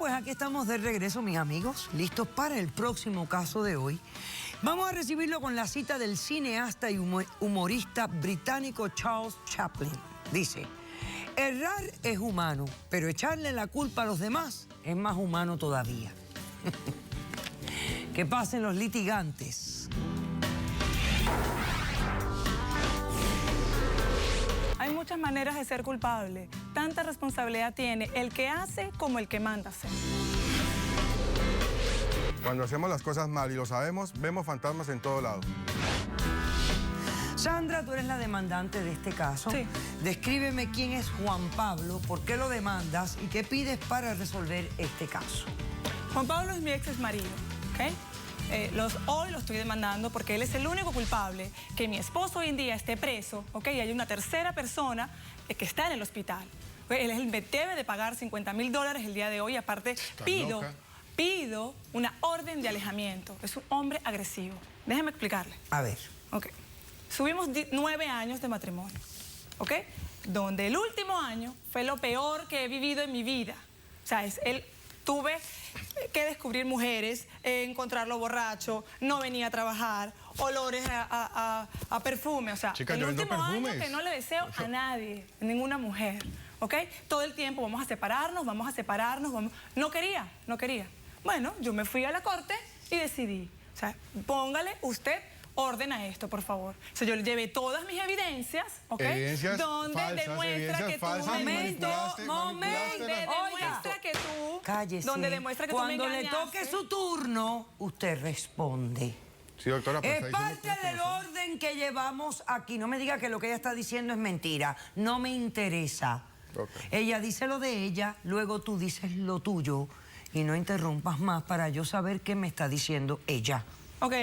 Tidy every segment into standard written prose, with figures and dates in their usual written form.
pues aquí estamos de regreso, mis amigos, listos para el próximo caso de hoy. Vamos a recibirlo con la cita del cineasta y humorista británico Charles Chaplin. Dice, errar es humano, pero echarle la culpa a los demás es más humano todavía. Que pasen los litigantes. Hay muchas maneras de ser culpable. Tanta responsabilidad tiene el que hace como el que manda hacer. Cuando hacemos las cosas mal y lo sabemos, vemos fantasmas en todo lado. Sandra, tú eres la demandante de este caso. Sí. Descríbeme quién es Juan Pablo, por qué lo demandas y qué pides para resolver este caso. Juan Pablo es mi ex marido, ¿ok? Hoy lo estoy demandando porque él es el único culpable que mi esposo hoy en día esté preso, ¿ok? Y hay una tercera persona que está en el hospital. Él es el que debe de pagar $50.000 el día de hoy. Aparte, pido una orden de alejamiento. Es un hombre agresivo. Déjeme explicarle. A ver. Ok. Subimos 9 años de matrimonio, ¿ok? Donde el último año fue lo peor que he vivido en mi vida. O sea, tuve que descubrir mujeres, encontrarlo borracho, no venía a trabajar, olores a perfume. O sea, Chica, el yo vendo último año perfumes. que no le deseo a nadie, a ninguna mujer, ¿ok? Todo el tiempo vamos a separarnos, No quería. Bueno, yo me fui a la corte y decidí. O sea, póngale usted orden a esto, por favor. O sea, yo le llevé todas mis evidencias, ¿ok? Evidencias donde falsas, demuestra que tú... Demuestra que tú... Cállese. Donde demuestra que Cuando tú me le engañaste. toque su turno, usted responde. Sí, doctora, pero Es está parte diciendo del orden que llevamos aquí. No me diga que lo que ella está diciendo es mentira. No me interesa. Okay. Ella dice lo de ella, luego tú dices lo tuyo y no interrumpas más para yo saber qué me está diciendo ella. Ok,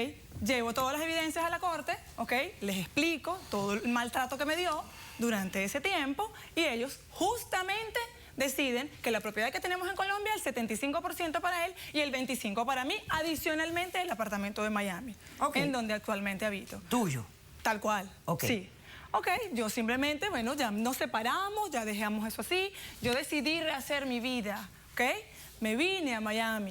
llevo todas las evidencias a la corte, ok, les explico todo el maltrato que me dio durante ese tiempo y ellos justamente deciden que la propiedad que tenemos en Colombia, el 75% para él y el 25% para mí, adicionalmente el apartamento de Miami, en donde actualmente habito. Tuyo. Tal cual. Ok. Sí. Ok, yo simplemente, bueno, ya nos separamos, ya dejamos eso así, yo decidí rehacer mi vida, ¿ok? Me vine a Miami.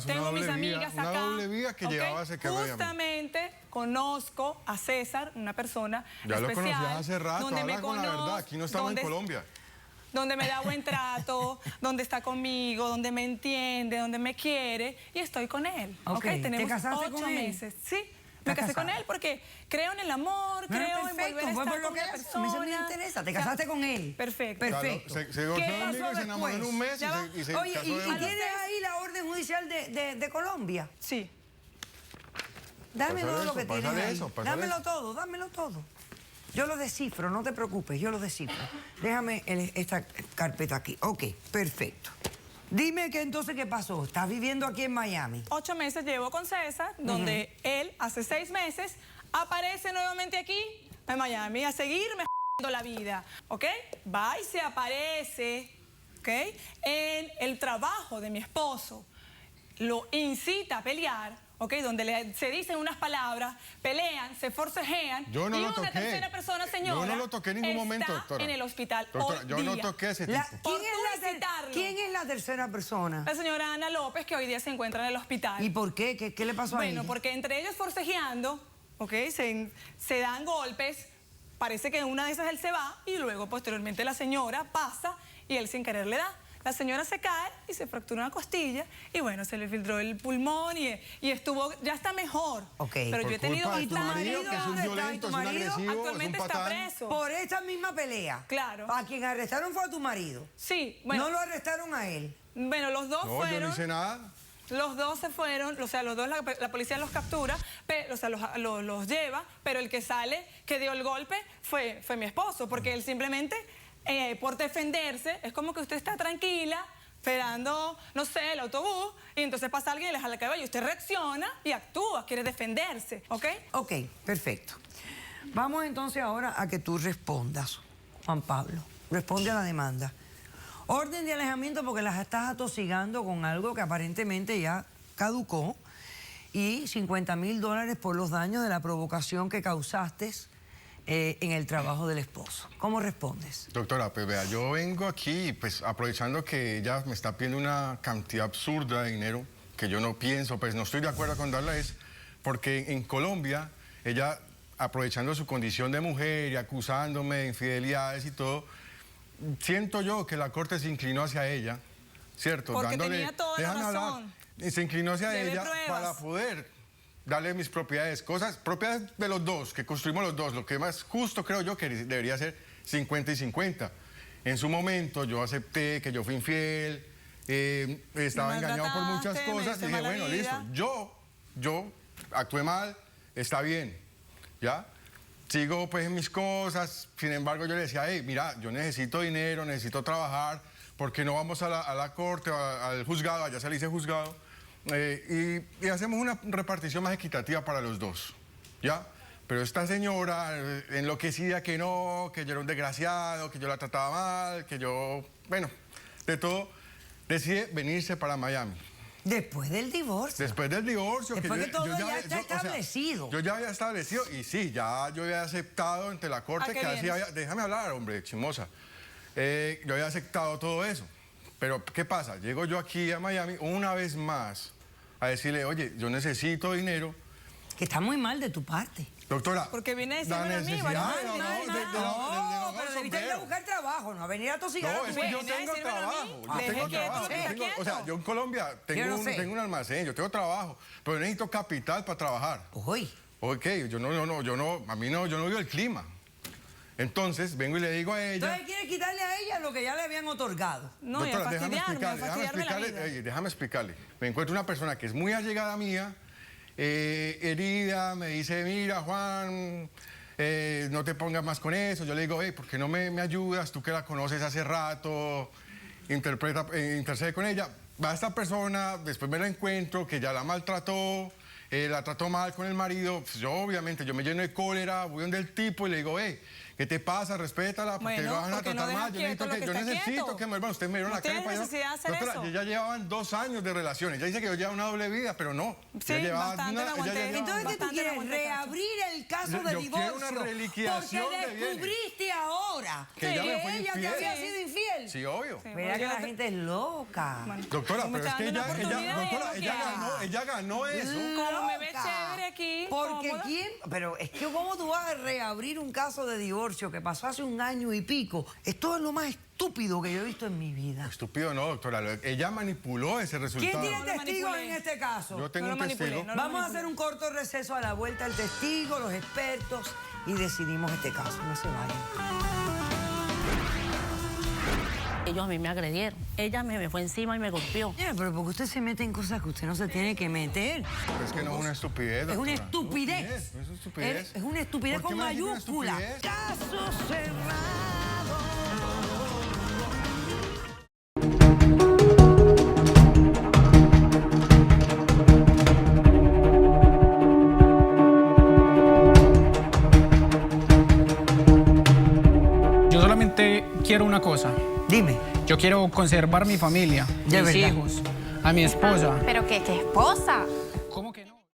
Tengo mis amigas acá. Una doble vía que llevabas a Miami. Justamente conozco a César, una persona ya especial. Lo conocías hace rato, donde habla con la verdad. Aquí no estamos en Colombia. Donde me da buen trato, donde está conmigo, donde me entiende, donde me quiere. Y estoy con él. Ok, tenemos ¿te casaste 8 con él? meses. Sí. Me casé con él porque creo en el amor, creo en volver a estar con una persona. Eso me interesa. ¿Te casaste con él? Perfecto. Perfecto. Se divorció conmigo y se enamoró en un mes y se Oye, casó ¿y de una. tienes ahí la orden judicial de Colombia? Sí. Dame todo Pásale lo que eso, tienes pásale ahí. eso, pásale Dámelo eso. todo, dámelo todo. Yo lo descifro, no te preocupes, yo lo descifro. Déjame esta carpeta aquí. Ok, perfecto. Dime que entonces, ¿qué pasó? ¿Estás viviendo aquí en Miami? 8 meses llevo con César, donde él hace 6 meses aparece nuevamente aquí en Miami a seguirme la vida, ¿ok? Va y se aparece, ¿ok? En el trabajo de mi esposo. Lo incita a pelear, ¿ok? Donde se dicen unas palabras, pelean, se forcejean. Yo no y lo una toqué. tercera persona, señora, Yo no lo toqué en ningún momento, doctora. en el hospital Doctora, hoy yo día. no toqué a ese tipo. ¿Quién es la tercera persona? La señora Ana López, que hoy día se encuentra en el hospital. ¿Y por qué? ¿Qué le pasó a ella? Bueno, porque entre ellos forcejeando, ¿ok? Se dan golpes, parece que en una de esas él se va y luego posteriormente la señora pasa y él sin querer le da. La señora se cae y se fractura una costilla y bueno, se le filtró el pulmón y estuvo, ya está mejor. Ok. Pero yo he tenido Por culpa de tu marido, que es un ¿dónde está? ¿Y violento, tu es un marido? agresivo, Actualmente es un está patán. preso. Por esta misma pelea. Claro. A quien arrestaron fue a tu marido. Sí, bueno. No lo arrestaron a él. Bueno, los dos No, fueron. yo no hice nada. Los dos se fueron, o sea, los dos la policía los captura, o sea, los lleva, pero el que sale, que dio el golpe, fue mi esposo, porque él simplemente, por defenderse, es como que usted está tranquila, esperando, no sé, el autobús, y entonces pasa alguien y le jala el cabello, y usted reacciona y actúa, quiere defenderse, ¿ok? Ok, perfecto. Vamos entonces ahora a que tú respondas, Juan Pablo. Responde a la demanda. Orden de alejamiento porque las estás atosigando con algo que aparentemente ya caducó y $50.000 por los daños de la provocación que causaste en el trabajo del esposo. ¿Cómo respondes? Doctora, pues vea, yo vengo aquí, pues aprovechando que ella me está pidiendo una cantidad absurda de dinero, que yo no pienso, pues no estoy de acuerdo con darla, es porque en Colombia, ella, aprovechando su condición de mujer y acusándome de infidelidades y todo, siento yo que la corte se inclinó hacia ella, ¿cierto? Porque tenía toda la déjame razón. hablar, y se inclinó hacia Debe ella pruebas. para poder darle mis propiedades, propiedades de los dos, que construimos los dos. Lo que más justo creo yo que debería ser 50 y 50. En su momento yo acepté que yo fui infiel, estaba Me engañado por muchas maltrataste, me cosas y diste dije, mala bueno, vida. listo, yo actué mal, está bien, ¿ya? Sigo pues en mis cosas, sin embargo yo le decía, hey, mira, yo necesito dinero, necesito trabajar, ¿por qué no vamos a la corte, al juzgado, allá se le dice juzgado, y hacemos una repartición más equitativa para los dos, ¿ya? Pero esta señora enloquecida que no, que yo era un desgraciado, que yo la trataba mal, que yo, bueno, de todo, decide venirse para Miami. Después del divorcio. Después del divorcio. Después yo- que todo yo ya había- está o sea, establecido. yo ya había establecido y sí, ya yo había aceptado ante la corte ¿A qué que así vienes? había... Déjame hablar, hombre, chimosa. Yo había aceptado todo eso. Pero, ¿qué pasa? Llego yo aquí a Miami una vez más a decirle, oye, yo necesito dinero. Que está muy mal de tu parte. Doctora, Porque viene a la decirme a mí, necesidad bueno, de mal, la- mal, de- de- de- No, de- pero de- debiste ir a sombrero. buscar trabajo, no a venir a tosigar No, a tu es que yo Viene a tengo decírmelo a mí. trabajo. Yo Deje tengo quieto trabajo. lo que está O sea, quieto. yo en Colombia Yo no sé. tengo un almacén, yo tengo trabajo, pero necesito capital para trabajar. Uy, Ok, yo no, yo no vivo el clima. Entonces, vengo y le digo a ella... entonces quieres quitarle a ella lo que ya le habían otorgado. No, y a Doctora, fastidiarme, a fastidiarme la vida. déjame explicarle. Me encuentro una persona que es muy allegada mía, herida, me dice, mira, Juan, no te pongas más con eso. Yo le digo, hey, ¿por qué no me ayudas? Tú que la conoces hace rato, intercede con ella. Va esta persona, después me la encuentro, que ya la maltrató, la trató mal con el marido. Pues yo, obviamente, yo me lleno de cólera, voy donde el tipo y le digo, hey, ¿qué te pasa? Respétala, porque Bueno, lo van a porque no tratar deja mal. Yo quieto necesito lo que yo está necesito quieto. que me vuelvan. Usted me vieron No la cara tiene para allá. necesidad de hacer Doctora, eso. ya llevaban 2 años de relaciones. Ella dice que yo llevaba una doble vida, pero no. Sí, Ya llevaba bastante me aguanté. ella ya llevaba- Entonces, ¿qué tú Bastante quieres? aguante, Cacho. Reabrir el caso Yo de quiero divorcio. una reliquidación porque de bienes. descubriste ahora Que ella me fue ella te infiel. había sido infiel. Sí, obvio. Sí. Mira que Yo la te- gente es loca. Doctora, Tú me pero es estás que dando una oportunidad y doctora, es lo que hay. ella ganó eso. Como me ves Loca. chévere aquí, Porque cómoda. quién, pero es que cómo tú vas a reabrir un caso de divorcio que pasó hace 1 año y pico. Esto es lo más estúpido que yo he visto en mi vida. Estúpido no, doctora. Ella manipuló ese ¿Quién resultado. tiene No lo testigos manipulé. en este caso? Yo tengo No un lo manipulé, testigo. no lo Vamos a manipulé. hacer un corto receso a la vuelta del testigo, los expertos, y decidimos este caso. No se vayan. Ellos a mí me agredieron. Ella me fue encima y me golpeó. Pero porque usted se mete en cosas que usted no se tiene que meter. Es que no es una estupidez, Es doctora. una estupidez. No es una estupidez. Es una estupidez ¿Por qué con me dice una mayúscula. estupidez? Caso cerrado. Yo solamente quiero una cosa. Dime. Yo quiero conservar mi familia, De mis verdad. hijos, a mi esposa. Pero qué esposa.